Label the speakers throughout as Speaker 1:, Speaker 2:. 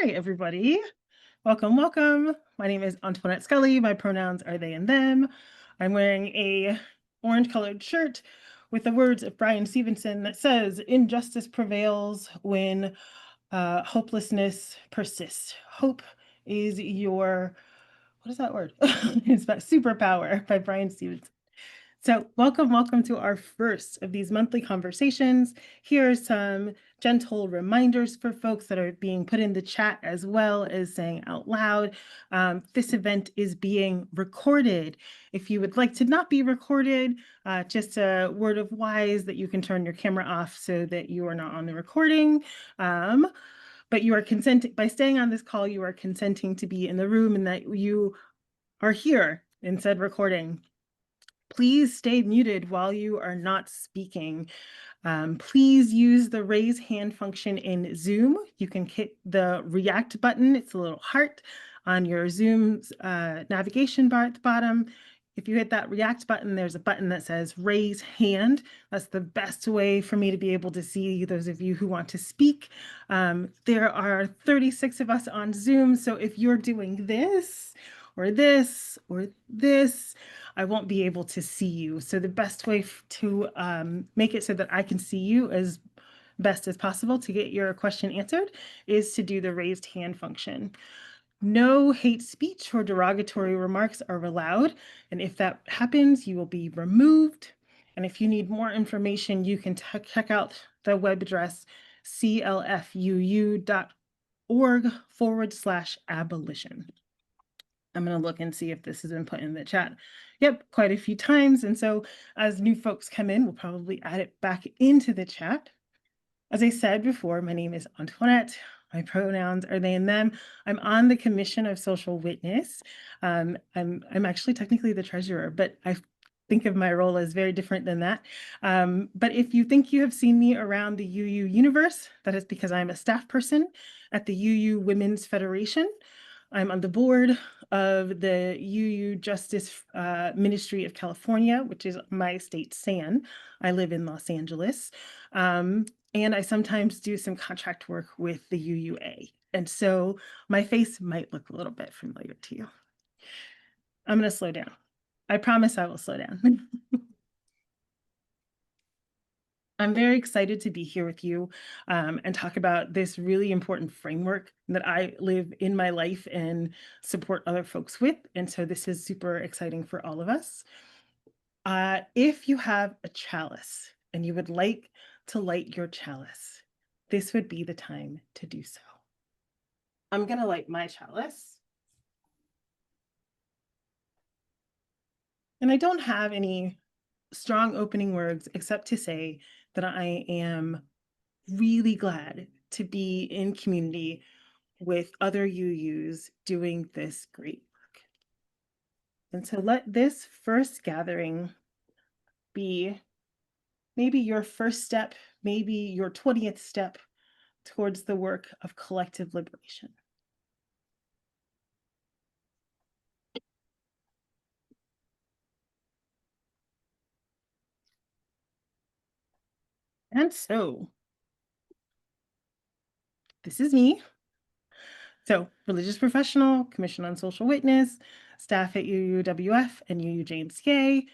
Speaker 1: Hi, everybody. Welcome, welcome. My name is Antoinette Scully. My pronouns are they and them. I'm wearing a orange-colored shirt with the words of Brian Stevenson that says, "Injustice prevails when hopelessness persists." Hope is your, what is that word? It's about superpower by Brian Stevenson. So welcome to our first of these monthly conversations. Here are some gentle reminders for folks that are being put in the chat as well as saying out loud. This event is being recorded. If you would like to not be recorded, just a word of wise that you can turn your camera off so that you are not on the recording. But you are consenting, by staying on this call, you are consenting to be in the room and that you are here in said recording. Please stay muted while you are not speaking. Please use the raise hand function in Zoom. You can hit the react button. It's a little heart on your Zoom's navigation bar at the bottom. If you hit that react button, there's a button that says raise hand. That's the best way for me to be able to see those of you who want to speak. There are 36 of us on Zoom. So if you're doing this or this or this, I won't be able to see you. So the best way to make it so that I can see you as best as possible to get your question answered is to do the raised hand function. No hate speech or derogatory remarks are allowed. And if that happens, you will be removed. And if you need more information, you can check out the web address clfuu.org/abolition. I'm going to look and see if this has been put in the chat. Yep, quite a few times. And so as new folks come in, we'll probably add it back into the chat. As I said before, my name is Antoinette. My pronouns are they and them. I'm on the Commission of Social Witness. I'm actually technically the treasurer, but I think of my role as very different than that. But if you think you have seen me around the UU universe, that is because I'm a staff person at the UU Women's Federation. I'm on the board of the UU Justice Ministry of California, which is my state, SAN. I live in Los Angeles. And I sometimes do some contract work with the UUA. And so my face might look a little bit familiar to you. I'm going to slow down. I promise I will slow down. I'm very excited to be here with you and talk about this really important framework that I live in my life and support other folks with. And so this is super exciting for all of us. If you have a chalice and you would like to light your chalice, this would be the time to do so. I'm going to light my chalice. And I don't have any strong opening words except to say that I am really glad to be in community with other UUs doing this great work. And so let this first gathering be maybe your first step, maybe your 20th step towards the work of collective liberation. And so this is me. So religious professional, Commission on Social Witness, staff at UUWF and UUJMCA. I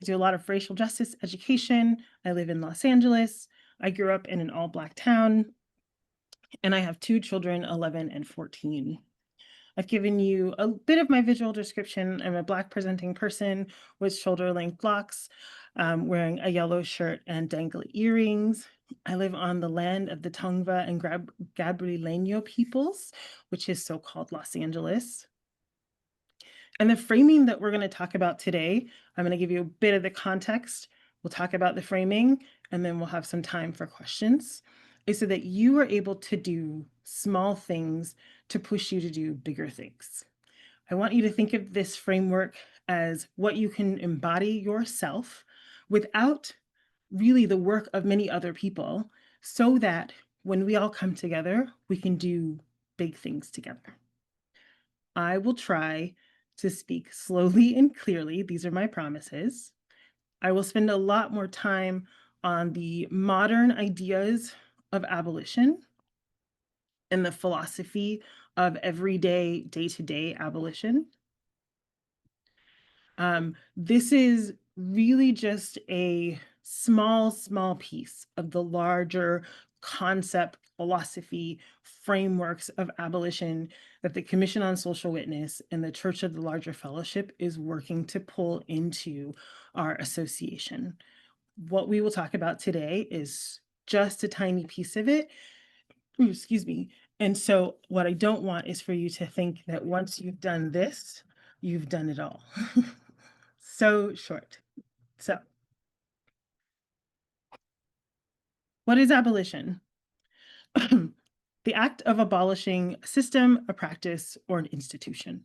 Speaker 1: do a lot of racial justice education. I live in Los Angeles. I grew up in an all-Black town, and I have two children, 11 and 14. I've given you a bit of my visual description. I'm a Black presenting person with shoulder-length locks, wearing a yellow shirt and dangly earrings. I live on the land of the Tongva and Gabrieleño peoples, which is so-called Los Angeles. And the framing that we're going to talk about today, I'm going to give you a bit of the context. We'll talk about the framing, and then we'll have some time for questions, is so that you are able to do small things to push you to do bigger things. I want you to think of this framework as what you can embody yourself without really the work of many other people, so that when we all come together, we can do big things together. I will try to speak slowly and clearly. These are my promises. I will spend a lot more time on the modern ideas of abolition and the philosophy of everyday, day-to-day abolition. This is really just a small piece of the larger concept, philosophy, frameworks of abolition that the Commission on Social Witness and the Church of the Larger Fellowship is working to pull into our association. What we will talk about today is just a tiny piece of it. Ooh, excuse me. And so what I don't want is for you to think that once you've done this, you've done it all. So short. So, what is abolition? The act of abolishing a system, a practice, or an institution.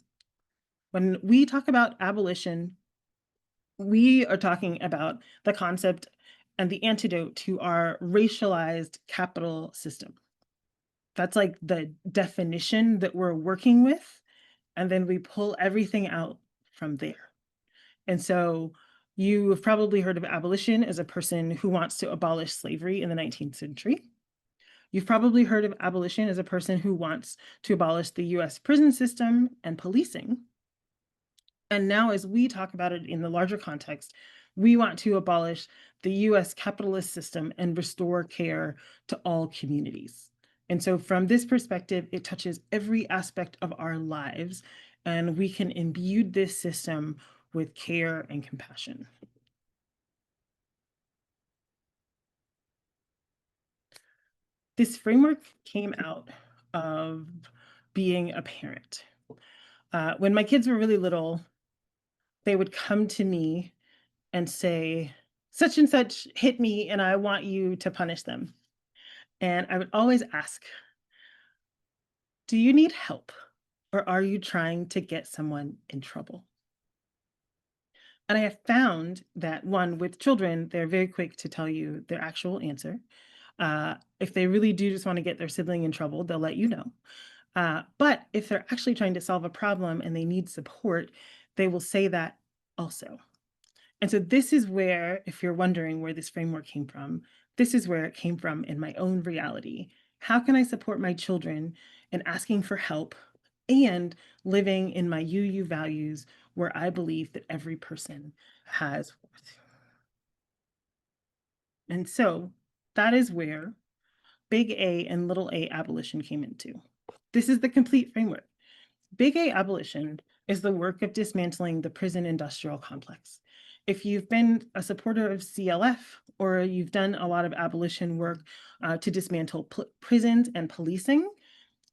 Speaker 1: When we talk about abolition, we are talking about the concept and the antidote to our racialized capital system. That's like the definition that we're working with, and then we pull everything out from there. And so you have probably heard of abolition as a person who wants to abolish slavery in the 19th century. You've probably heard of abolition as a person who wants to abolish the US prison system and policing. And now, as we talk about it in the larger context, we want to abolish the US capitalist system and restore care to all communities. And so, from this perspective, it touches every aspect of our lives, and we can imbue this system with care and compassion. This framework came out of being a parent. When my kids were really little, they would come to me and say, such and such hit me, and I want you to punish them. And I would always ask, do you need help? Or are you trying to get someone in trouble? And I have found that one, with children, they're very quick to tell you their actual answer. If they really do just want to get their sibling in trouble, they'll let you know. But if they're actually trying to solve a problem and they need support, they will say that also. And so this is where, if you're wondering where this framework came from, this is where it came from in my own reality. How can I support my children in asking for help and living in my UU values where I believe that every person has worth? And so that is where big A and little a abolition came into. This is the complete framework. Big A abolition is the work of dismantling the prison industrial complex. If you've been a supporter of CLF or you've done a lot of abolition work to dismantle prisons and policing,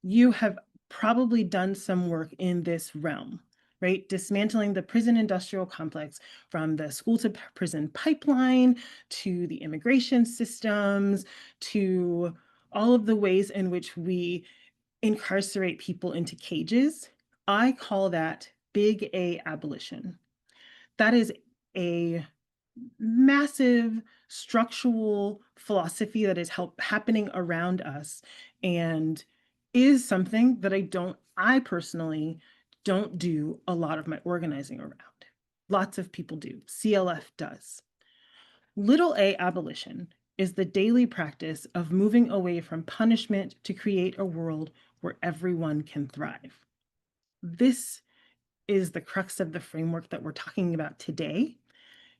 Speaker 1: you have probably done some work in this realm, right? Dismantling the prison industrial complex from the school to prison pipeline to the immigration systems to all of the ways in which we incarcerate people into cages. I call that big A abolition. That is a massive structural philosophy that is happening around us and is something that I personally don't do a lot of my organizing around. Lots of people do. CLF does. Little a abolition is the daily practice of moving away from punishment to create a world where everyone can thrive. This is the crux of the framework that we're talking about today,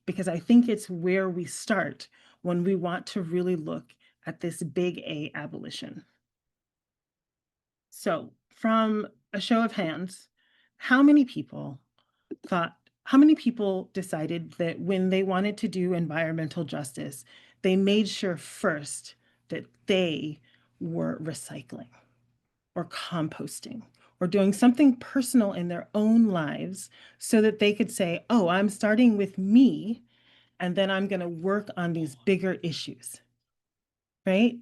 Speaker 1: because I think it's where we start when we want to really look at this big A abolition. So, from a show of hands, how many people decided that when they wanted to do environmental justice, they made sure first that they were recycling or composting or doing something personal in their own lives so that they could say, oh, I'm starting with me, and then I'm going to work on these bigger issues, right?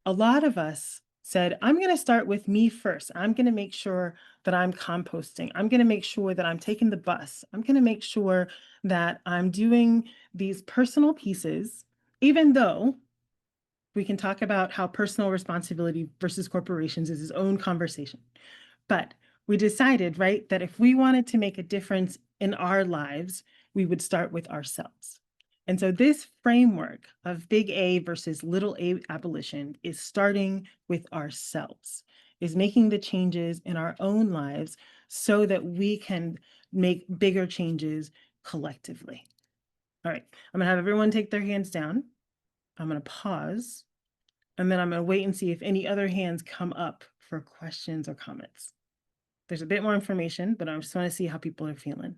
Speaker 1: A lot of us said, I'm going to start with me first. I'm going to make sure that I'm composting. I'm going to make sure that I'm taking the bus. I'm going to make sure that I'm doing these personal pieces, even though we can talk about how personal responsibility versus corporations is its own conversation. But we decided, right, that if we wanted to make a difference in our lives, we would start with ourselves. And so this framework of big A versus little a abolition is starting with ourselves. is making the changes in our own lives so that we can make bigger changes collectively. All right, I'm gonna have everyone take their hands down. I'm gonna pause, and then I'm gonna wait and see if any other hands come up for questions or comments. There's a bit more information, but I just want to see how people are feeling.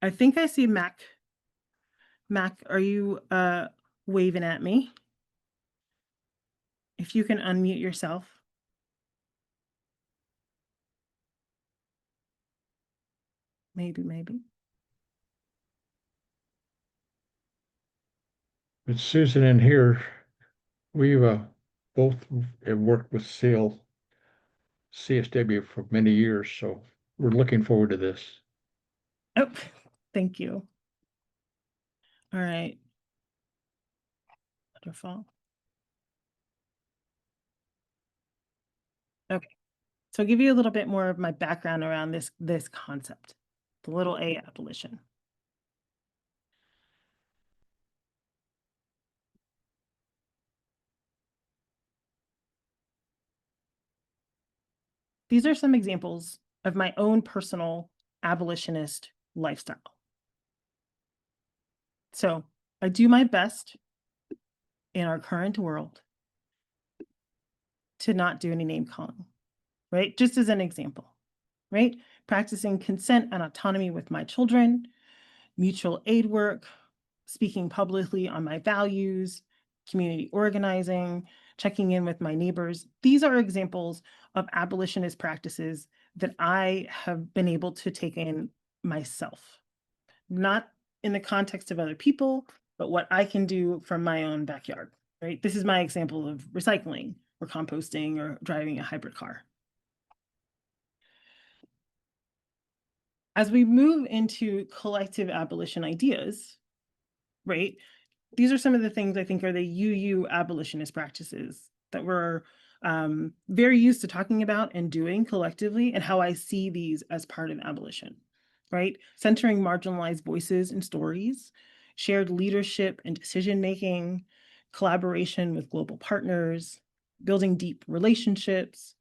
Speaker 1: I think I see Mac. Mac, are you waving at me? If you can unmute yourself. Maybe.
Speaker 2: But Susan and here, we've both have worked with CSW for many years, so we're looking forward to this.
Speaker 1: Oh, thank you. All right. Wonderful. Okay. So I'll give you a little bit more of my background around this concept, the little a abolition. These are some examples of my own personal abolitionist lifestyle. So I do my best in our current world to not do any name calling, right? Just as an example, right? Practicing consent and autonomy with my children, mutual aid work, speaking publicly on my values, community organizing, checking in with my neighbors. These are examples of abolitionist practices that I have been able to take in myself, not in the context of other people, but what I can do from my own backyard, right? This is my example of recycling or composting or driving a hybrid car. As we move into collective abolition ideas, right? These are some of the things I think are the UU abolitionist practices that we're very used to talking about and doing collectively, and how I see these as part of abolition, right? Centering marginalized voices and stories, shared leadership and decision making, collaboration with global partners, building deep relationships,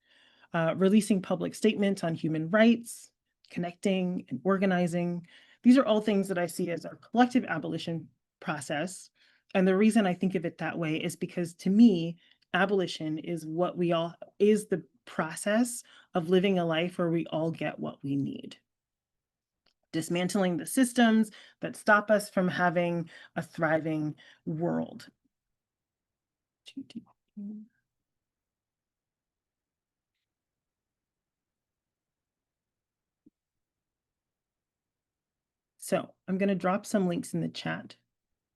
Speaker 1: releasing public statements on human rights, connecting and organizing. These are all things that I see as our collective abolition process. And the reason I think of it that way is because to me, abolition is is the process of living a life where we all get what we need. Dismantling the systems that stop us from having a thriving world. So I'm going to drop some links in the chat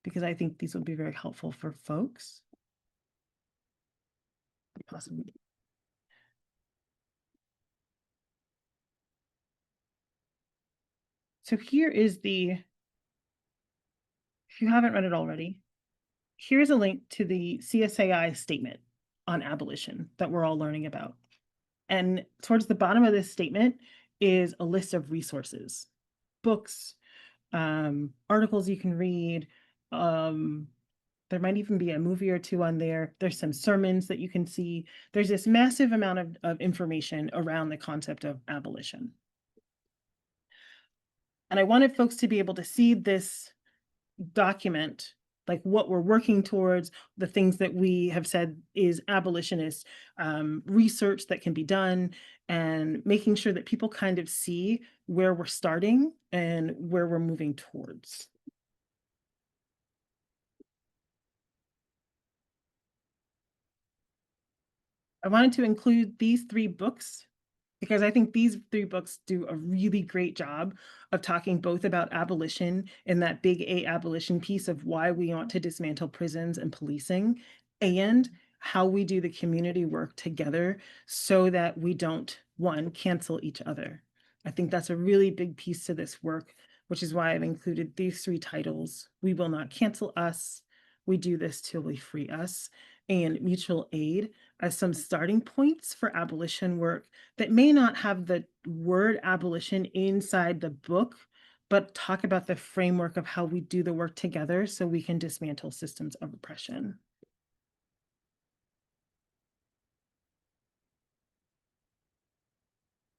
Speaker 1: because I think these will be very helpful for folks. Possibly. So here is if you haven't read it already, here's a link to the CSAI statement on abolition that we're all learning about. And towards the bottom of this statement is a list of resources, books, articles you can read. There might even be a movie or two on there. There's some sermons that you can see. There's this massive amount of information around the concept of abolition. And I wanted folks to be able to see this document, like what we're working towards, the things that we have said is abolitionist research that can be done, and making sure that people kind of see where we're starting and where we're moving towards. I wanted to include these 3 books because I think these 3 books do a really great job of talking both about abolition and that big A abolition piece of why we want to dismantle prisons and policing, and how we do the community work together so that we don't, one, cancel each other. I think that's a really big piece to this work, which is why I've included these 3 titles: We Will Not Cancel Us, We Do This Till We Free Us, and Mutual Aid, as some starting points for abolition work that may not have the word abolition inside the book, but talk about the framework of how we do the work together so we can dismantle systems of oppression.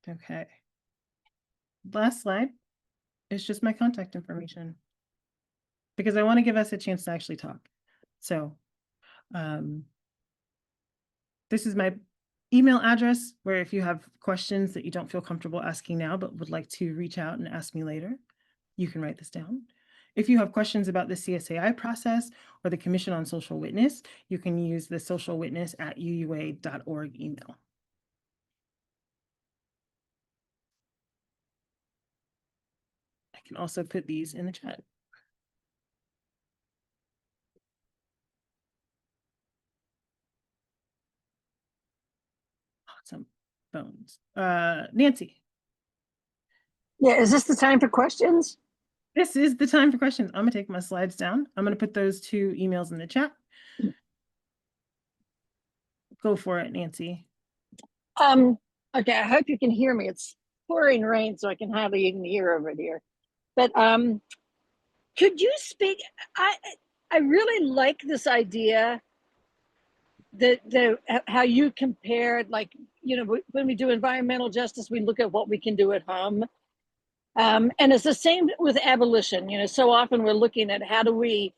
Speaker 1: Okay. Last slide is just my contact information because I want to give us a chance to actually talk. So, this is my email address where if you have questions that you don't feel comfortable asking now, but would like to reach out and ask me later, you can write this down. If you have questions about the CSAI process or the Commission on Social Witness, you can use the socialwitness@uua.org email. I can also put these in the chat. Some phones. Nancy,
Speaker 3: Yeah, is this the time for questions?
Speaker 1: this is the time for questions. I'm gonna take my slides down. I'm gonna put those 2 emails in the chat. Go for it, Nancy.
Speaker 3: Okay, I hope you can hear me. It's pouring rain, so I can hardly even hear over here. But could you speak? I really like this idea that how you compared, like, you know, when we do environmental justice, we look at what we can do at home. And it's the same with abolition. You know, so often we're looking at how do we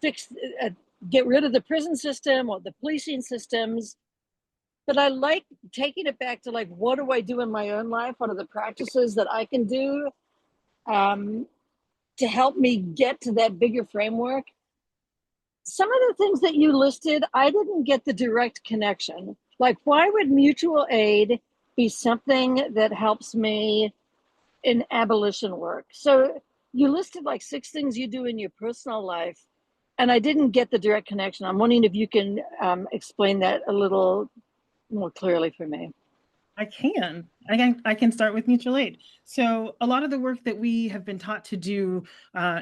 Speaker 3: fix, get rid of the prison system or the policing systems. But I like taking it back to, like, what do I do in my own life? What are the practices that I can do to help me get to that bigger framework? Some of the things that you listed, I didn't get the direct connection. Like, why would mutual aid be something that helps me in abolition work? So you listed like 6 things you do in your personal life, and I didn't get the direct connection. I'm wondering if you can explain that a little more clearly for me.
Speaker 1: I can start with mutual aid. So a lot of the work that we have been taught to do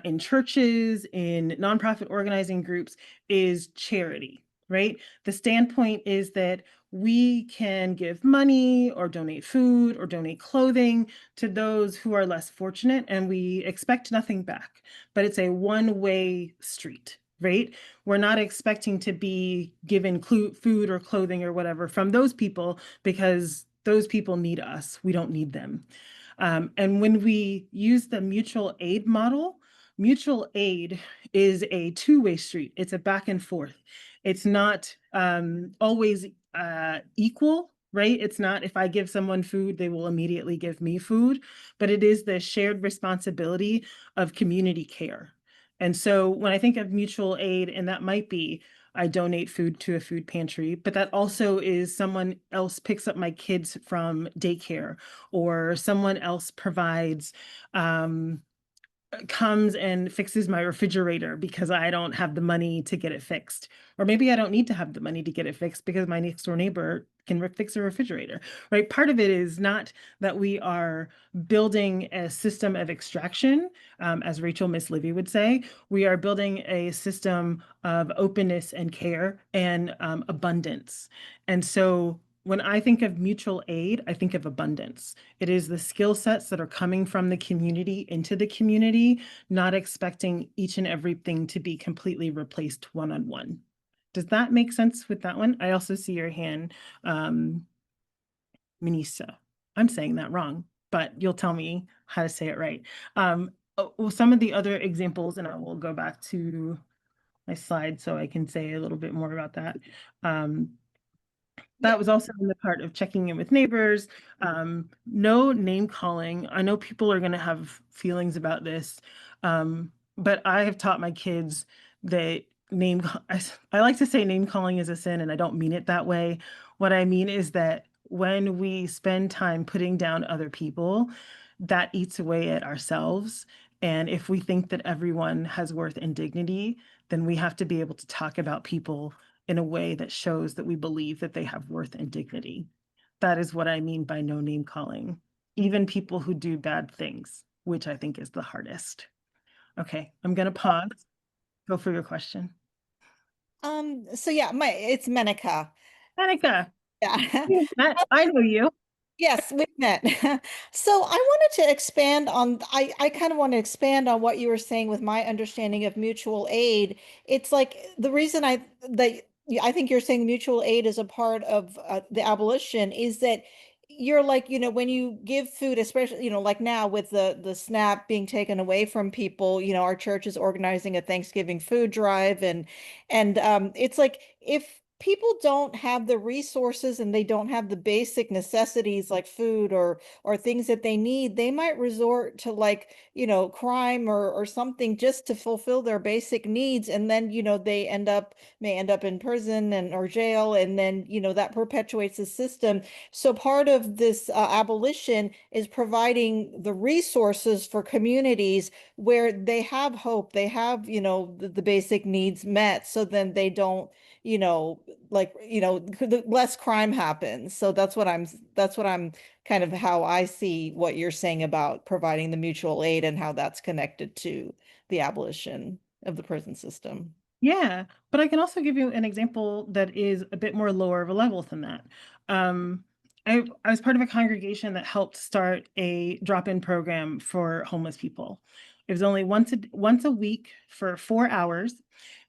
Speaker 1: in churches, in nonprofit organizing groups, is charity, right? The standpoint is that we can give money or donate food or donate clothing to those who are less fortunate, and we expect nothing back. But it's a one-way street, right? We're not expecting to be given food or clothing or whatever from those people because those people need us. We don't need them. And when we use the mutual aid model, mutual aid is a two-way street. It's a back and forth. It's not always equal, right? It's not if I give someone food, they will immediately give me food, but it is the shared responsibility of community care. And so when I think of mutual aid, and that might be I donate food to a food pantry, but that also is someone else picks up my kids from daycare, or someone else provides comes and fixes my refrigerator because I don't have the money to get it fixed. Or maybe I don't need to have the money to get it fixed because my next door neighbor can fix a refrigerator, right? Part of it is not that we are building a system of extraction, as Rachel Miss Livy would say. We are building a system of openness and care and abundance. And so when I think of mutual aid, I think of abundance. It is the skill sets that are coming from the community into the community, not expecting each and everything to be completely replaced one-on-one. Does that make sense with that one? I also see your hand, Minisa. I'm saying that wrong, but you'll tell me how to say it right. Some of the other examples, and I will go back to my slide so I can say a little bit more about that. That was also in the part of checking in with neighbors. No name calling. I know people are going to have feelings about this, but I have taught my kids that I like to say name calling is a sin, and I don't mean it that way. What I mean is that when we spend time putting down other people, that eats away at ourselves. And if we think that everyone has worth and dignity, then we have to be able to talk about people in a way that shows that we believe that they have worth and dignity. That is what I mean by no name calling, even people who do bad things, which I think is the hardest. Okay, I'm going to pause. Go for your question.
Speaker 4: So yeah, it's Menica.
Speaker 1: Annika,
Speaker 4: Yeah.
Speaker 1: I know you.
Speaker 4: Yes, we've met. So I wanted to expand on, I kind of want to expand on what you were saying with my understanding of mutual aid. It's like the reason I think you're saying mutual aid is a part of the abolition is that you're like, when you give food, especially, like now with the SNAP being taken away from people, our church is organizing a Thanksgiving food drive, and it's like if people don't have the resources and they don't have the basic necessities like food or things that they need, they might resort to like, crime or something just to fulfill their basic needs. And then, they may end up in prison and or jail. And then, that perpetuates the system. So part of this abolition is providing the resources for communities where they have hope, they have, the basic needs met, so then they don't, less crime happens. So that's what I'm kind of how I see what you're saying about providing the mutual aid and how that's connected to the abolition of the prison system.
Speaker 1: Yeah, but I can also give you an example that is a bit more lower of a level than that. Um, I was part of a congregation that helped start a drop-in program for homeless people. It was only once a week for 4 hours,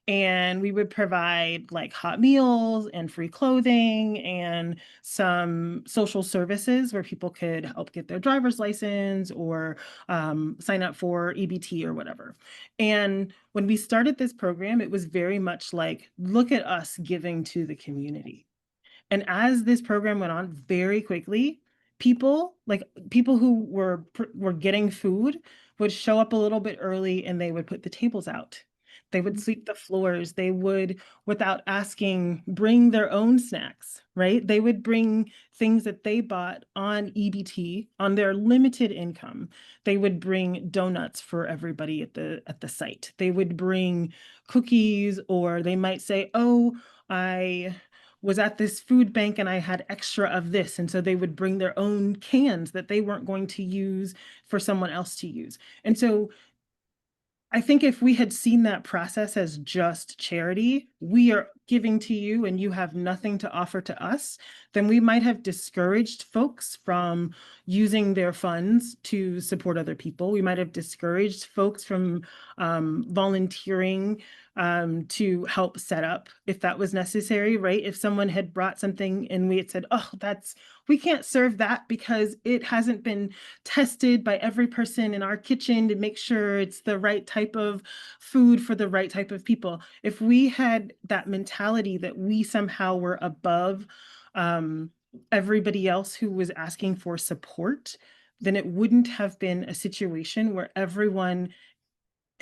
Speaker 1: and we would provide like hot meals and free clothing and some social services where people could help get their driver's license or sign up for EBT or whatever. And when we started this program, it was very much like, look at us giving to the community. And as this program went on very quickly, people who were getting food would show up a little bit early and they would put the tables out. They would sweep the floors. They would, without asking, bring their own snacks, right? They would bring things that they bought on EBT on their limited income. They would bring donuts for everybody at the site. They would bring cookies, or they might say, "Oh, I was at this food bank and I had extra of this." And so they would bring their own cans that they weren't going to use for someone else to use. And so I think if we had seen that process as just charity, we are giving to you and you have nothing to offer to us, then we might have discouraged folks from using their funds to support other people. We might have discouraged folks from volunteering to help set up if that was necessary, right? If someone had brought something and we had said, "Oh, we can't serve that because it hasn't been tested by every person in our kitchen to make sure it's the right type of food for the right type of people." If we had that mentality that we somehow were above everybody else who was asking for support, then it wouldn't have been a situation where everyone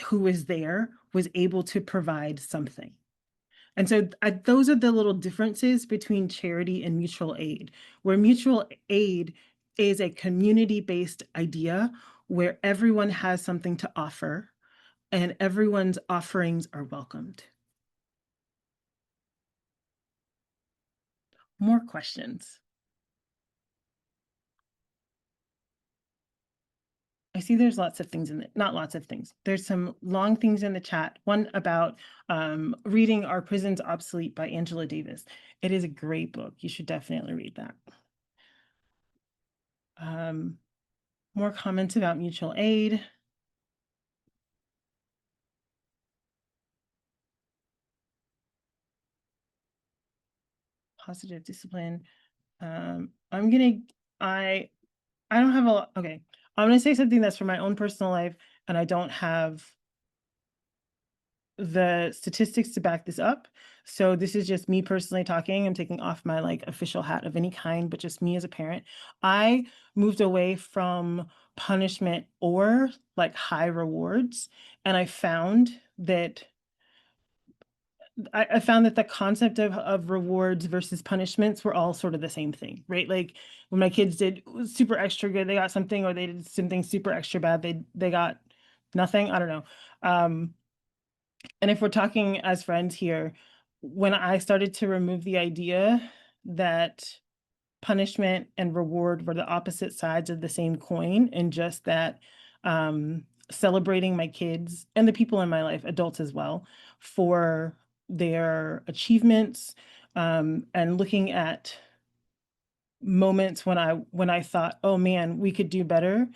Speaker 1: who was there was able to provide something. And so those are the little differences between charity and mutual aid, where mutual aid is a community-based idea where everyone has something to offer and everyone's offerings are welcomed. More questions? I see there's lots of things not lots of things. There's some long things in the chat. One about reading Our Prisons Obsolete by Angela Davis. It is a great book. You should definitely read that. More comments about mutual aid. Positive discipline. I don't have a lot. Okay. I'm gonna say something that's from my own personal life, and I don't have the statistics to back this up. So this is just me personally talking. I'm taking off my like official hat of any kind, but just me as a parent. I moved away from punishment or like high rewards, and I found that I found that the concept of rewards versus punishments were all sort of the same thing, right? Like when my kids did super extra good, they got something, or they did something super extra bad, they got nothing. I don't know. And if we're talking as friends here, when I started to remove the idea that punishment and reward were the opposite sides of the same coin, and just that celebrating my kids and the people in my life, adults as well, for their achievements, and looking at moments when I thought, oh man, we could do better,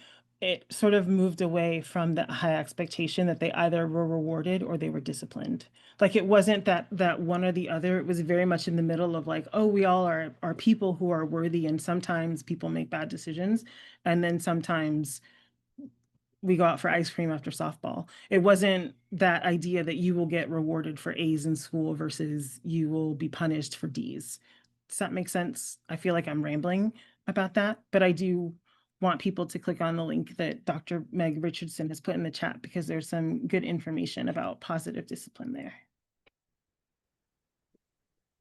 Speaker 1: it sort of moved away from that high expectation that they either were rewarded or they were disciplined. Like it wasn't that one or the other. It was very much in the middle of like, oh, we all are people who are worthy, and sometimes people make bad decisions, and then sometimes we go out for ice cream after softball. It wasn't that idea that you will get rewarded for A's in school versus you will be punished for D's. Does that make sense? I feel like I'm rambling about that, but I do want people to click on the link that Dr. Meg Richardson has put in the chat because there's some good information about positive discipline there.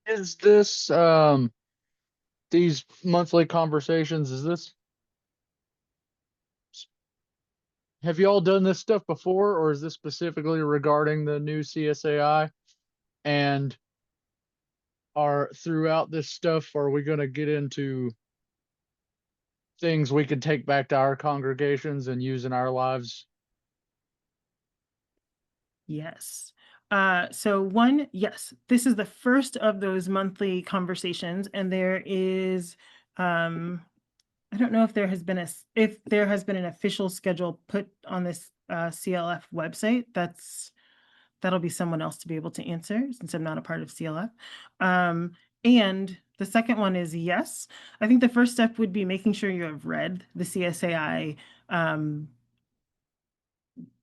Speaker 5: Is this these monthly conversations, have you all done this stuff before, or is this specifically regarding the new CSAI? And throughout this stuff, are we going to get into things we could take back to our congregations and use in our lives?
Speaker 1: Yes. So one, yes, this is the first of those monthly conversations, and there is, I don't know if there has been an official schedule put on this CLF website. That'll be someone else to be able to answer since I'm not a part of CLF. And the second one is yes. I think the first step would be making sure you have read the CSAI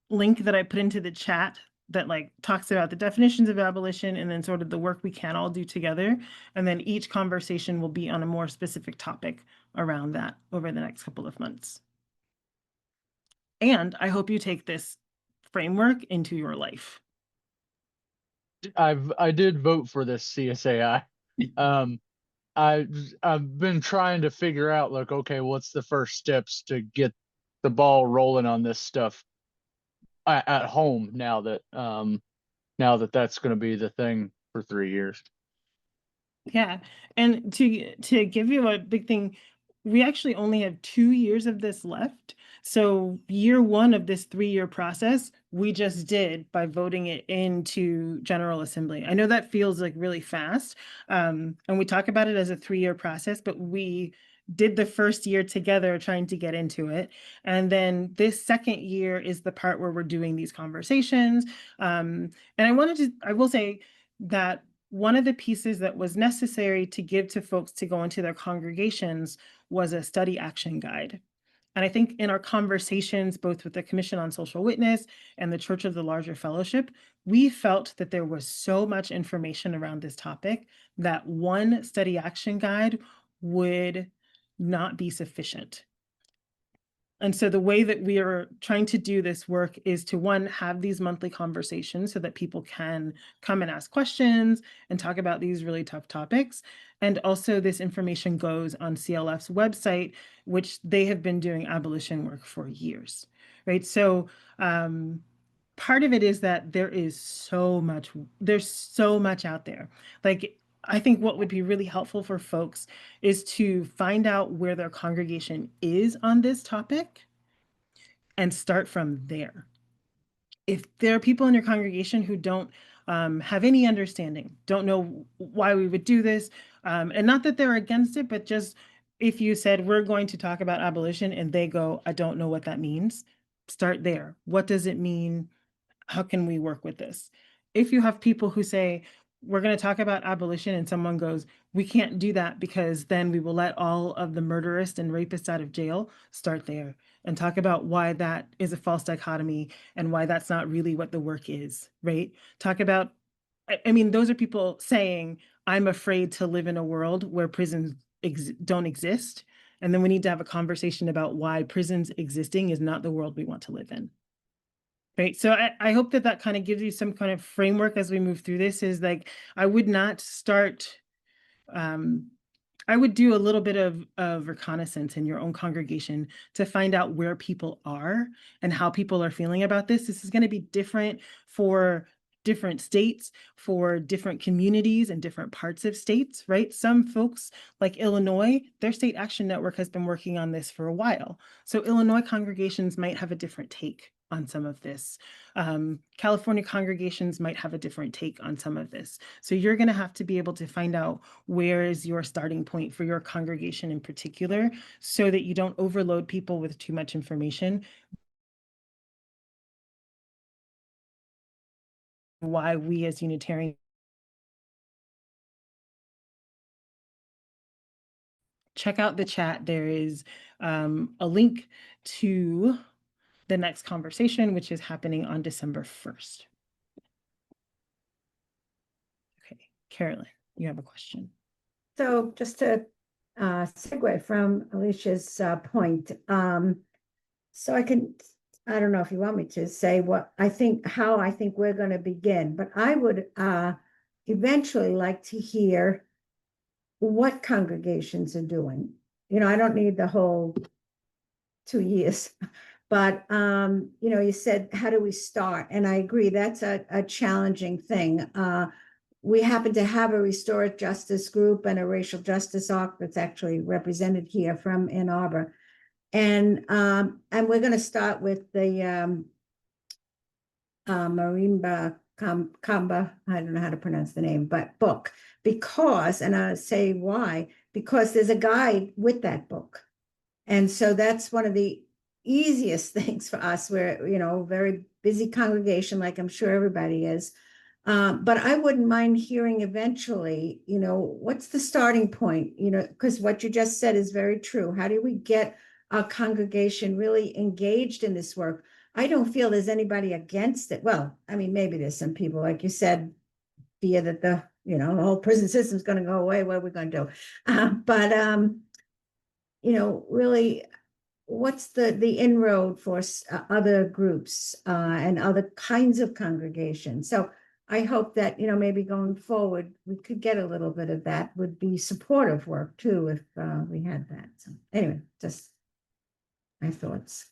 Speaker 1: link that I put into the chat that like talks about the definitions of abolition and then sort of the work we can all do together. And then each conversation will be on a more specific topic around that over the next couple of months. And I hope you take this framework into your life.
Speaker 5: I did vote for this CSAI. I've been trying to figure out like, okay, what's the first steps to get the ball rolling on this stuff at home now that that's going to be the thing for 3 years.
Speaker 1: Yeah, and to give you a big thing, we actually only have 2 years of this left. So year one of this 3-year process, we just did by voting it into General Assembly. I know that feels like really fast, and we talk about it as a 3-year process, but we did the first year together trying to get into it. And then this second year is the part where we're doing these conversations. And I will say that one of the pieces that was necessary to give to folks to go into their congregations was a study action guide. And I think in our conversations, both with the Commission on Social Witness and the Church of the Larger Fellowship, we felt that there was so much information around this topic that one study action guide would not be sufficient. And so the way that we are trying to do this work is to, one, have these monthly conversations so that people can come and ask questions and talk about these really tough topics. And also this information goes on CLF's website, which they have been doing abolition work for years, right? So part of it is that there's so much out there. Like, I think what would be really helpful for folks is to find out where their congregation is on this topic and start from there. If there are people in your congregation who don't have any understanding, don't know why we would do this, and not that they're against it, but just if you said, we're going to talk about abolition and they go, I don't know what that means, start there. What does it mean? How can we work with this? If you have people who say, we're going to talk about abolition, and someone goes, we can't do that because then we will let all of the murderers and rapists out of jail, start there and talk about why that is a false dichotomy and why that's not really what the work is, right? Talk about, I mean, those are people saying, I'm afraid to live in a world where prisons don't exist. And then we need to have a conversation about why prisons existing is not the world we want to live in. Right. So I hope that that kind of gives you some kind of framework as we move through this. Is like, I would not start, I would do a little bit of reconnaissance in your own congregation to find out where people are and how people are feeling about this. This is going to be different for different states, for different communities and different parts of states, right? Some folks like Illinois, their state action network has been working on this for a while. So Illinois congregations might have a different take on some of this. California congregations might have a different take on some of this. So you're going to have to be able to find out where is your starting point for your congregation in particular, so that you don't overload people with too much information, why we as Unitarians check out the chat. There is a link to the next conversation, which is happening on December 1st. Okay, Carolyn, you have a question.
Speaker 6: So just to segue from Alicia's point, so I don't know if you want me to say how I think we're going to begin, but I would eventually like to hear what congregations are doing. You know, I don't need the whole 2 years, but you know, you said, how do we start? And I agree, that's a challenging thing. We happen to have a restorative justice group and a racial justice arc that's actually represented here from Ann Arbor. And we're going to start with the Marimba Kamba, I don't know how to pronounce the name, but book, because, and I'll say why, because there's a guide with that book. And so that's one of the easiest things for us. We're, you know, very busy congregation, like I'm sure everybody is. But I wouldn't mind hearing eventually, you know, what's the starting point, you know, because what you just said is very true. How do we get our congregation really engaged in this work? I don't feel there's anybody against it. Well, I mean, maybe there's some people, like you said, fear that the whole prison system is going to go away. What are we going to do? But you know, really, what's the inroad for other groups and other kinds of congregations? So I hope that, you know, maybe going forward, we could get a little bit of that. Would be supportive work too if we had that. So anyway, just my thoughts.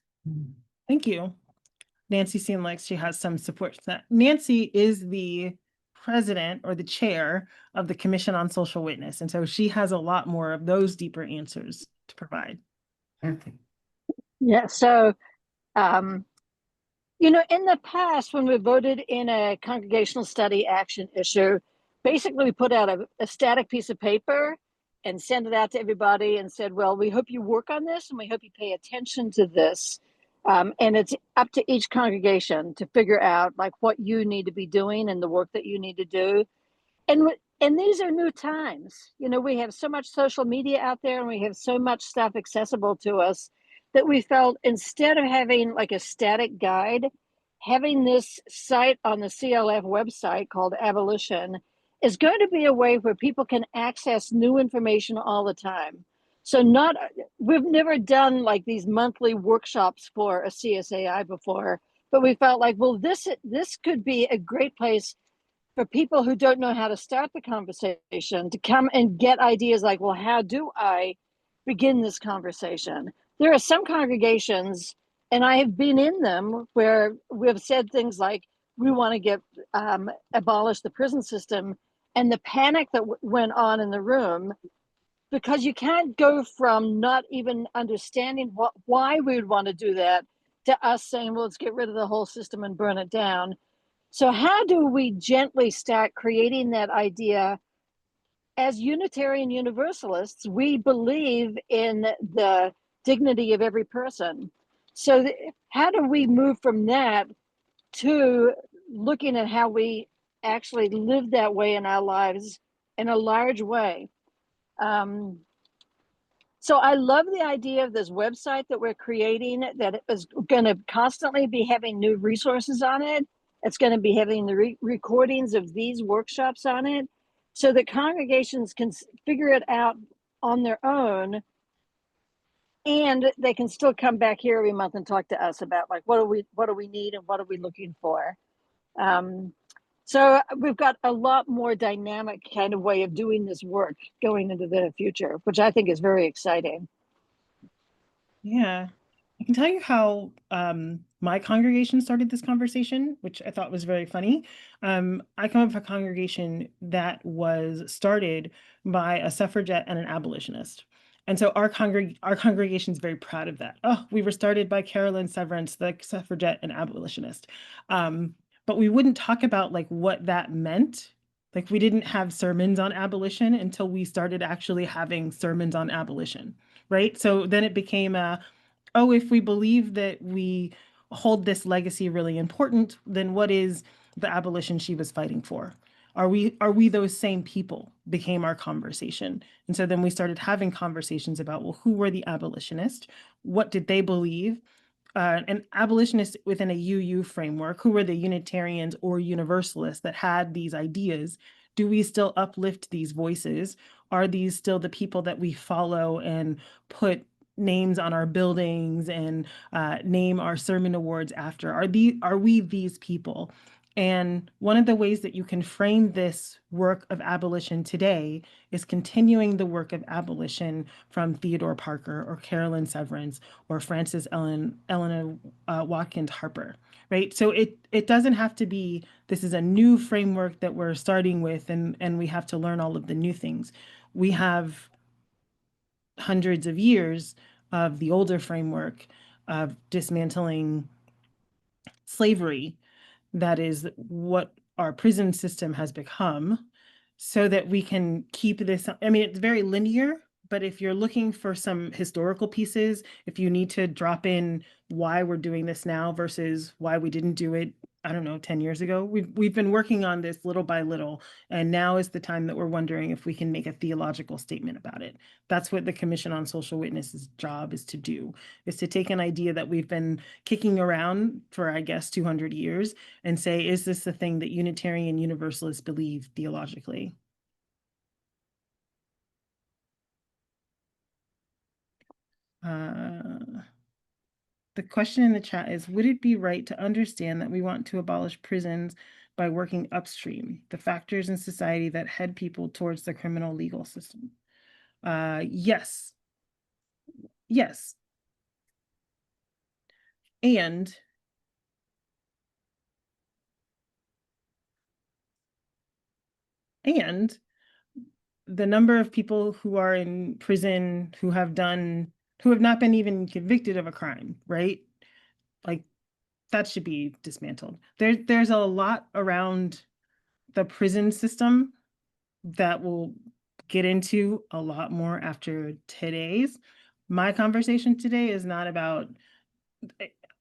Speaker 1: Thank you. Nancy seemed like she has some support for that. Nancy is the president or the chair of the Commission on Social Witness. And so she has a lot more of those deeper answers to provide.
Speaker 6: Okay.
Speaker 3: Yeah, so, you know, in the past, when we voted in a congregational study action issue, basically we put out a static piece of paper and sent it out to everybody and said, well, we hope you work on this and we hope you pay attention to this. And it's up to each congregation to figure out like what you need to be doing and the work that you need to do. And these are new times. You know, we have so much social media out there and we have so much stuff accessible to us that we felt instead of having like a static guide, having this site on the CLF website called Abolition is going to be a way where people can access new information all the time. So we've never done like these monthly workshops for a CSAI before, but we felt like, well, this could be a great place for people who don't know how to start the conversation to come and get ideas like, well, how do I begin this conversation? There are some congregations, and I have been in them, where we've said things like, we want to abolish the prison system, and the panic that went on in the room, because you can't go from not even understanding why we would want to do that to us saying, well, let's get rid of the whole system and burn it down. So how do we gently start creating that idea? As Unitarian Universalists, we believe in the dignity of every person. So how do we move from that to looking at how we actually live that way in our lives in a large way? So I love the idea of this website that we're creating, that is going to constantly be having new resources on it. It's going to be having the recordings of these workshops on it, so that congregations can figure it out on their own, and they can still come back here every month and talk to us about like what do we need and what are we looking for. So we've got a lot more dynamic kind of way of doing this work going into the future, which I think is very exciting.
Speaker 1: Yeah, I can tell you how my congregation started this conversation, which I thought was very funny. I come from a congregation that was started by a suffragette and an abolitionist. And so our congregation is very proud of that. Oh, we were started by Carolyn Severance, the suffragette and abolitionist. But we wouldn't talk about like what that meant. Like we didn't have sermons on abolition until we started actually having sermons on abolition, right? So then it became oh, if we believe that we hold this legacy really important, then what is the abolition she was fighting for? Are we those same people? Became our conversation. And so then we started having conversations about, well, who were the abolitionists? What did they believe? And abolitionists within a UU framework, who were the Unitarians or Universalists that had these ideas? Do we still uplift these voices? Are these still the people that we follow and put names on our buildings and name our sermon awards after? Are we these people? And one of the ways that you can frame this work of abolition today is continuing the work of abolition from Theodore Parker or Carolyn Severance or Eleanor Watkins Harper, right? So it doesn't have to be, this is a new framework that we're starting with and we have to learn all of the new things. We have hundreds of years of the older framework of dismantling slavery. That is what our prison system has become, so that we can keep this. I mean, it's very linear, but if you're looking for some historical pieces, if you need to drop in why we're doing this now versus why we didn't do it, I don't know, 10 years ago, we've been working on this little by little, and now is the time that we're wondering if we can make a theological statement about it. That's what the Commission on Social Witness's job is to do, is to take an idea that we've been kicking around for, I guess, 200 years and say, is this the thing that Unitarian Universalists believe theologically? The question in the chat is, would it be right to understand that we want to abolish prisons by working upstream, the factors in society that head people towards the criminal legal system? Yes. Yes. And the number of people who are in prison who have not been even convicted of a crime, right? Like, that should be dismantled. There's a lot around the prison system that we'll get into a lot more after today's. My conversation today is not about,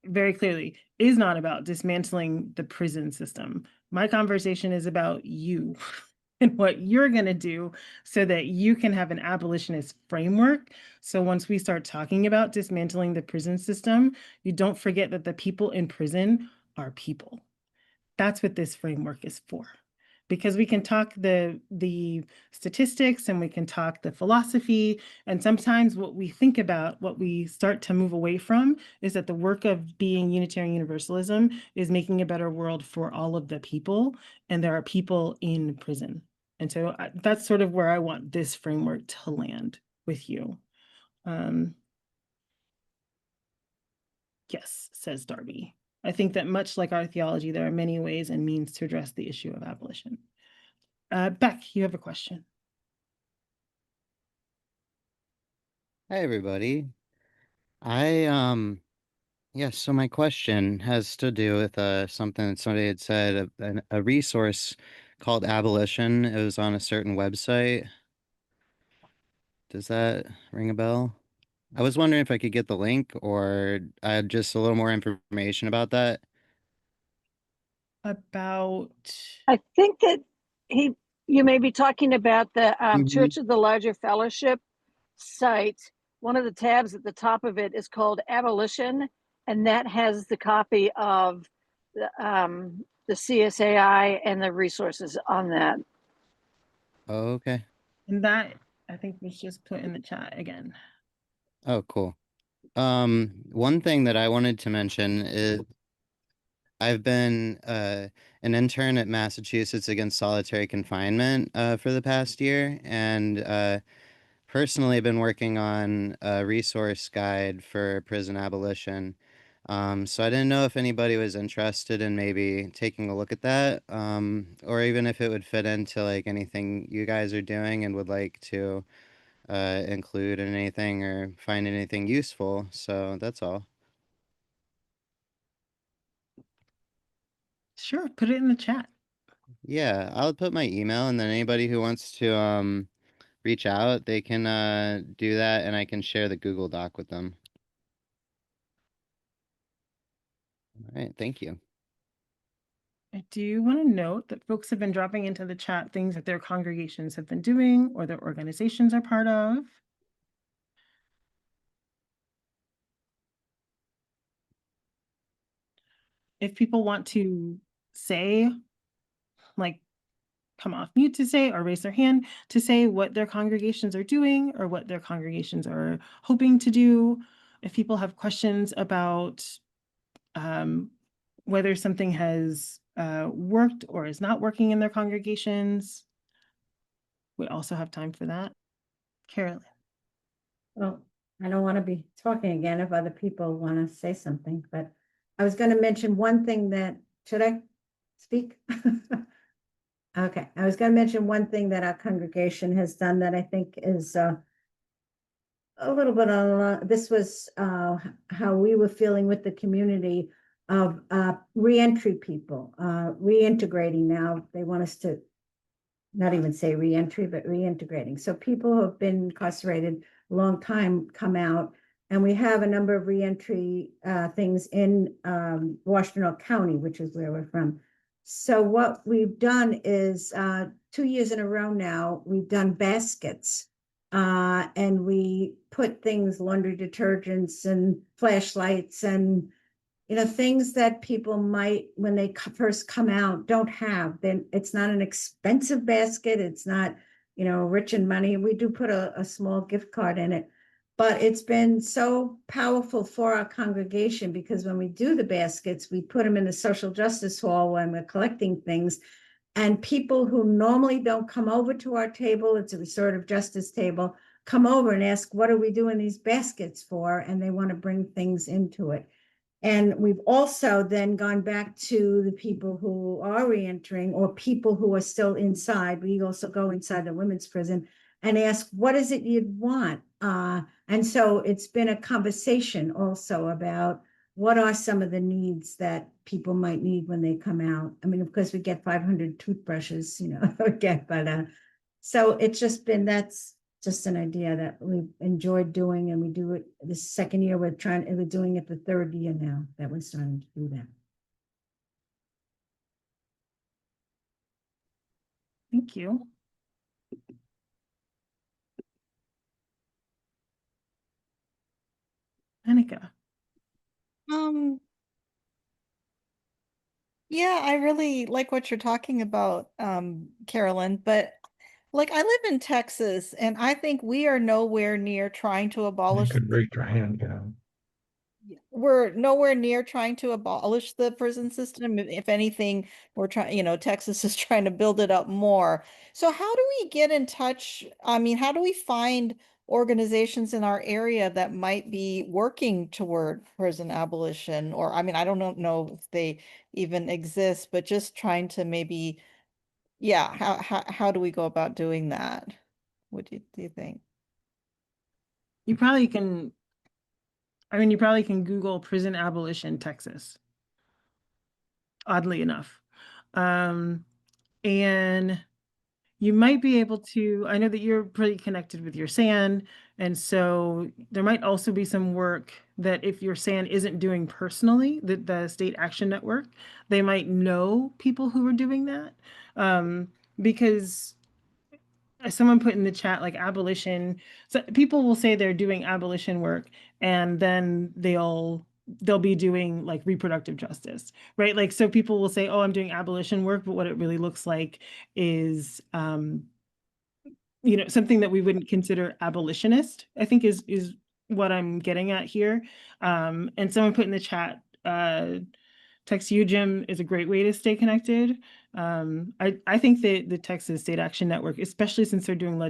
Speaker 1: very clearly, is not about dismantling the prison system. My conversation is about you and what you're going to do so that you can have an abolitionist framework. So once we start talking about dismantling the prison system, you don't forget that the people in prison are people. That's what this framework is for. Because we can talk the statistics and we can talk the philosophy, and sometimes what we think about, what we start to move away from, is that the work of being Unitarian Universalism is making a better world for all of the people, and there are people in prison. And so that's sort of where I want this framework to land with you. Yes, says Darby. I think that much like our theology, there are many ways and means to address the issue of abolition. Beck, you have a question.
Speaker 7: Hi, everybody. Yes, so my question has to do with something that somebody had said, a resource called Abolition. It was on a certain website. Does that ring a bell? I was wondering if I could get the link or just a little more information about that.
Speaker 1: About
Speaker 3: I think that you may be talking about the
Speaker 7: Mhm.
Speaker 3: Church of the Larger Fellowship site. One of the tabs at the top of it is called Abolition, and that has the copy of the CSAI and the resources on that.
Speaker 7: Oh, okay.
Speaker 1: and that I think was just put in the chat again.
Speaker 7: Oh, cool. One thing that I wanted to mention is I've been an intern at Massachusetts Against Solitary Confinement for the past year, and personally been working on a resource guide for prison abolition. So I didn't know if anybody was interested in maybe taking a look at that, or even if it would fit into like anything you guys are doing and would like to include in anything or find anything useful. So that's all.
Speaker 1: Sure, put it in the chat.
Speaker 7: Yeah, I'll put my email, and then anybody who wants to reach out, they can do that, and I can share the Google Doc with them. All right, thank you.
Speaker 1: I do want to note that folks have been dropping into the chat things that their congregations have been doing or their organizations are part of. If people want to say, like, come off mute to say or raise their hand to say what their congregations are doing or what their congregations are hoping to do. If people have questions about whether something has worked or is not working in their congregations, we also have time for that. Carolyn.
Speaker 6: Well, I don't want to be talking again if other people want to say something, but I was going to mention one thing that, should I speak? Okay, I was going to mention one thing that our congregation has done that I think is a little bit on, this was how we were feeling with the community of reentry people, reintegrating now. They want us to not even say reentry, but reintegrating. So people who have been incarcerated a long time come out, and we have a number of reentry things in Washtenaw County, which is where we're from. So what we've done is 2 years in a row now, we've done baskets. And we put things, laundry detergents and flashlights and, you know, things that people might, when they first come out, don't have. Then it's not an expensive basket. It's not, you know, rich in money. We do put a small gift card in it, but it's been so powerful for our congregation because when we do the baskets, we put them in the social justice hall when we're collecting things. And people who normally don't come over to our table, it's a restorative justice table, come over and ask, what are we doing these baskets for? And they want to bring things into it. And we've also then gone back to the people who are reentering or people who are still inside. We also go inside the women's prison and ask, what is it you'd want? And so it's been a conversation also about what are some of the needs that people might need when they come out. I mean, of course, we get 500 toothbrushes, you know, again, but so it's just been, that's just an idea that we've enjoyed doing, and we do it the second year. We're doing it the third year now that we're starting to do that.
Speaker 1: Thank you. Annika.
Speaker 4: Yeah, I really like what you're talking about, Carolyn, but like I live in Texas and I think we are nowhere near trying to
Speaker 2: You
Speaker 4: abolish
Speaker 2: could raise your hand, you know.
Speaker 4: we're nowhere near trying to abolish the prison system. If anything, we're trying, you know, Texas is trying to build it up more. So how do we get in touch? I mean, how do we find organizations in our area that might be working toward prison abolition? Or, I mean, I don't know if they even exist, but just trying to maybe, yeah, how do we go about doing that? What do you think?
Speaker 1: You probably can, I mean, you probably can Google prison abolition Texas, oddly enough. And you might be able to, I know that you're pretty connected with your SAN, and so there might also be some work that if your SAN isn't doing personally, the State Action Network, they might know people who are doing that. Because someone put in the chat like abolition, so people will say they're doing abolition work and then they'll be doing like reproductive justice, right? Like, so people will say, oh, I'm doing abolition work, but what it really looks like is you know, something that we wouldn't consider abolitionist, I think is what I'm getting at here. And someone put in the chat, CLFUU Gym is a great way to stay connected. I think that the Texas State Action Network, especially since they're doing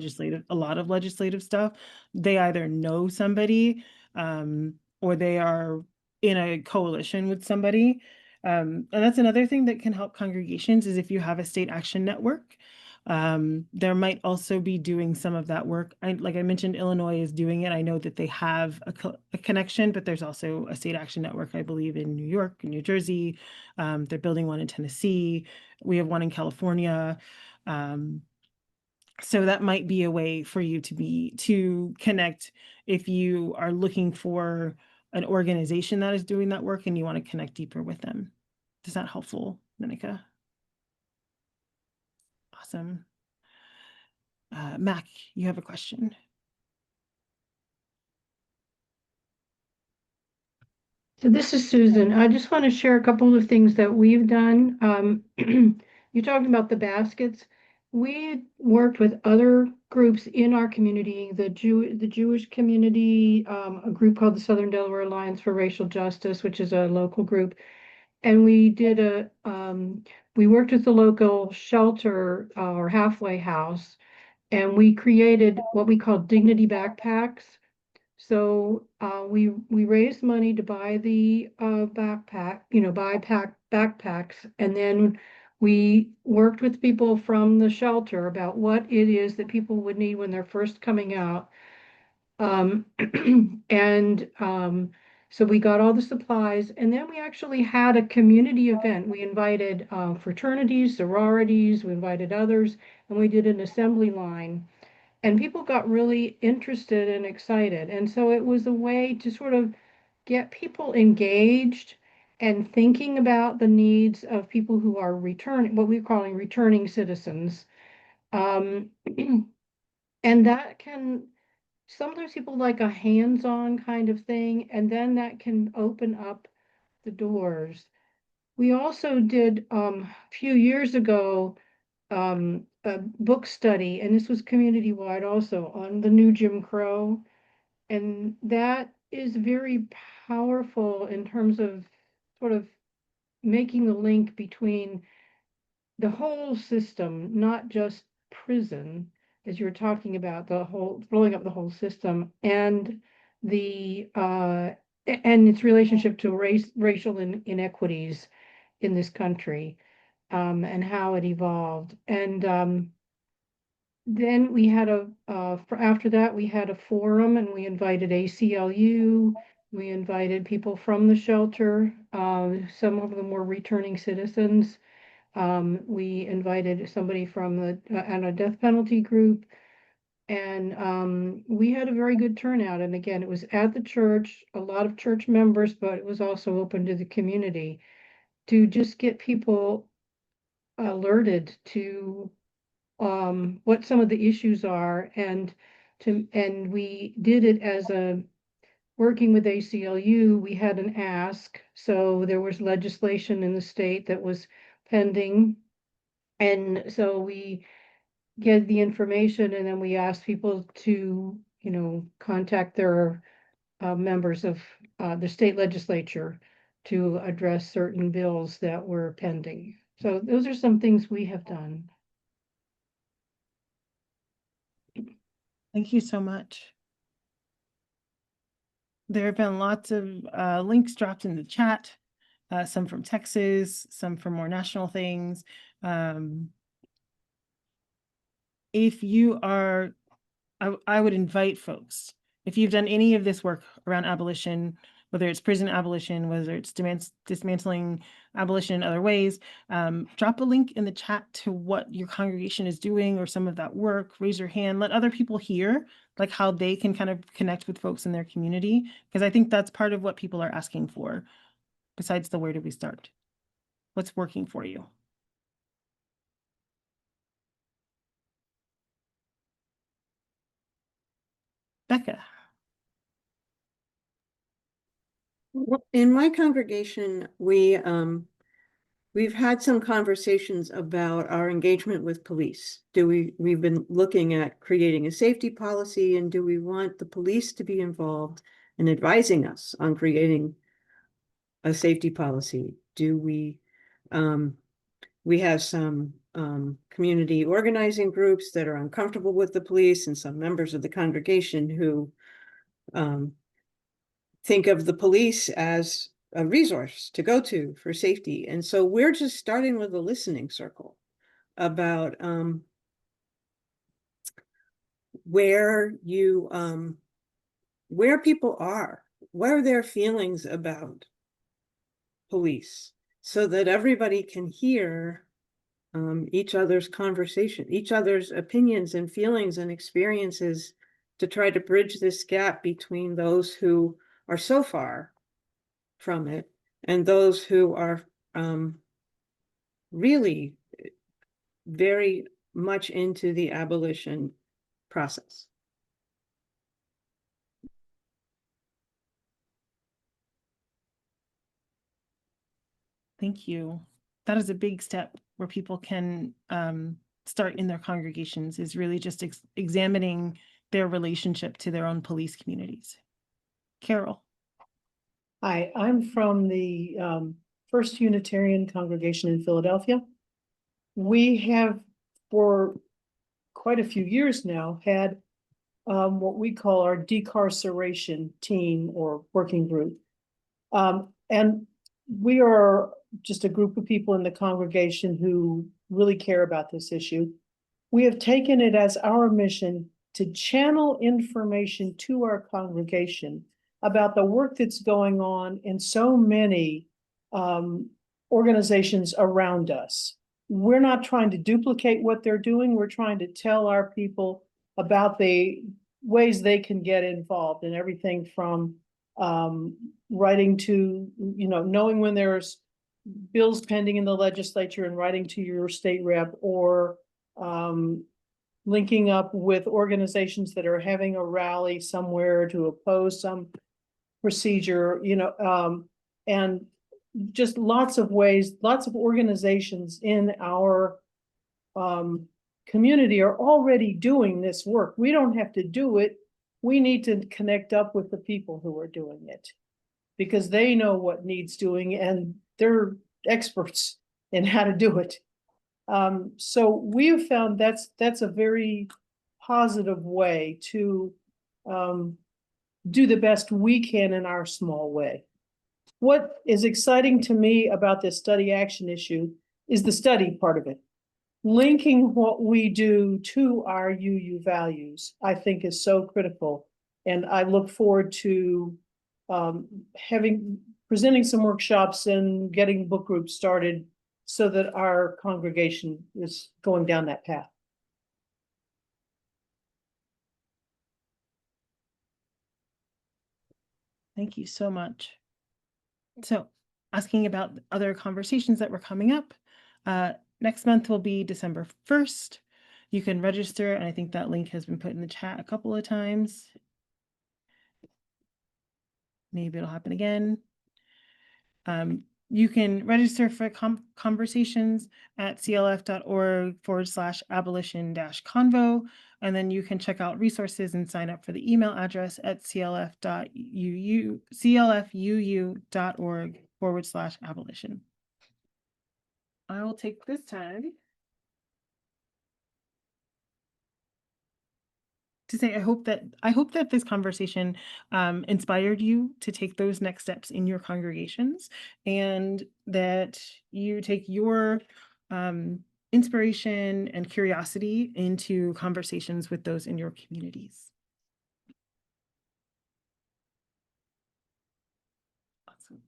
Speaker 1: a lot of legislative stuff, they either know somebody or they are in a coalition with somebody. And that's another thing that can help congregations is if you have a state action network. There might also be doing some of that work. Like I mentioned, Illinois is doing it. I know that they have a connection, but there's also a state action network, I believe, in New York and New Jersey. They're building one in Tennessee. We have one in California. So that might be a way for you to connect if you are looking for an organization that is doing that work and you want to connect deeper with them. Is that helpful, Monica? Awesome. Mac, you have a question.
Speaker 8: So this is Susan. I just want to share a couple of things that we've done. You talked about the baskets. We worked with other groups in our community, the Jewish community, a group called the Southern Delaware Alliance for Racial Justice, which is a local group. And we did we worked with the local shelter or halfway house, and we created what we call dignity backpacks. So we raised money to buy the backpack, backpacks, and then we worked with people from the shelter about what it is that people would need when they're first coming out. And so we got all the supplies, and then we actually had a community event. We invited fraternities, sororities, we invited others, and we did an assembly line. And people got really interested and excited. And so it was a way to sort of get people engaged and thinking about the needs of people who are returning, what we're calling returning citizens. And that can, sometimes people like a hands-on kind of thing, and then that can open up the doors. We also did a few years ago a book study, and this was community-wide also, on the new Jim Crow. And that is very powerful in terms of sort of making the link between the whole system, not just prison, as you were talking about, the whole, blowing up the whole system, and the and its relationship to racial inequities in this country. And how it evolved. And then we had after that, we had a forum, and we invited ACLU, we invited people from the shelter, some of them were returning citizens. We invited somebody from the and a death penalty group, and we had a very good turnout. And again, it was at the church, a lot of church members, but it was also open to the community to just get people alerted to what some of the issues are, and we did it as a working with ACLU. We had an ask, so there was legislation in the state that was pending, and so we get the information, and then we asked people to contact their members of the state legislature to address certain bills that were pending. So those are some things we have done.
Speaker 1: Thank you so much. There have been lots of links dropped in the chat, some from Texas, some from more national things. If you are, I would invite folks, if you've done any of this work around abolition, whether it's prison abolition, whether it's dismantling abolition in other ways, drop a link in the chat to what your congregation is doing or some of that work. Raise your hand, let other people hear like how they can kind of connect with folks in their community, because I think that's part of what people are asking for, besides the where do we start? What's working for you? Becca.
Speaker 9: In my congregation, we've had some conversations about our engagement with police. We've been looking at creating a safety policy, and do we want the police to be involved in advising us on creating a safety policy? Do we have some community organizing groups that are uncomfortable with the police, and some members of the congregation who think of the police as a resource to go to for safety. And so we're just starting with a listening circle about where people are, what are their feelings about police, so that everybody can hear each other's conversation, each other's opinions and feelings and experiences, to try to bridge this gap between those who are so far from it and those who are really very much into the abolition process.
Speaker 1: Thank you. That is a big step where people can start in their congregations, is really just examining their relationship to their own police communities. Carol.
Speaker 8: Hi, I'm from the First Unitarian Congregation in Philadelphia. We have, for quite a few years now, had what we call our decarceration team or working group. And we are just a group of people in the congregation who really care about this issue. We have taken it as our mission to channel information to our congregation about the work that's going on in so many organizations around us. We're not trying to duplicate what they're doing. We're trying to tell our people about the ways they can get involved in everything from writing to, knowing when there's bills pending in the legislature and writing to your state rep, or linking up with organizations that are having a rally somewhere to oppose some procedure, and just lots of ways, lots of organizations in our community are already doing this work. We don't have to do it. We need to connect up with the people who are doing it, because they know what needs doing and they're experts in how to do it. So we have found that's a very positive way to do the best we can in our small way. What is exciting to me about this study action issue is the study part of it. Linking what we do to our UU values, I think, is so critical. And I look forward to presenting some workshops and getting book groups started so that our congregation is going down that path.
Speaker 1: Thank you so much. So, asking about other conversations that were coming up, next month will be December 1st. You can register, and I think that link has been put in the chat a couple of times. Maybe it'll happen again. You can register for conversations at clf.org/abolition-convo, and then you can check out resources and sign up for the email address at clfuu.org/abolition. I will take this time to say I hope that this conversation inspired you to take those next steps in your congregations, and that you take your inspiration and curiosity into conversations with those in your communities. Awesome.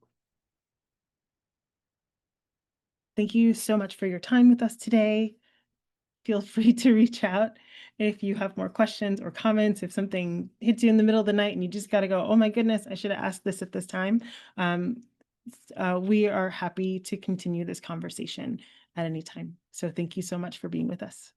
Speaker 1: Thank you so much for your time with us today. Feel free to reach out if you have more questions or comments. If something hits you in the middle of the night and you just got to go, oh my goodness, I should have asked this at this time. We are happy to continue this conversation at any time. So thank you so much for being with us.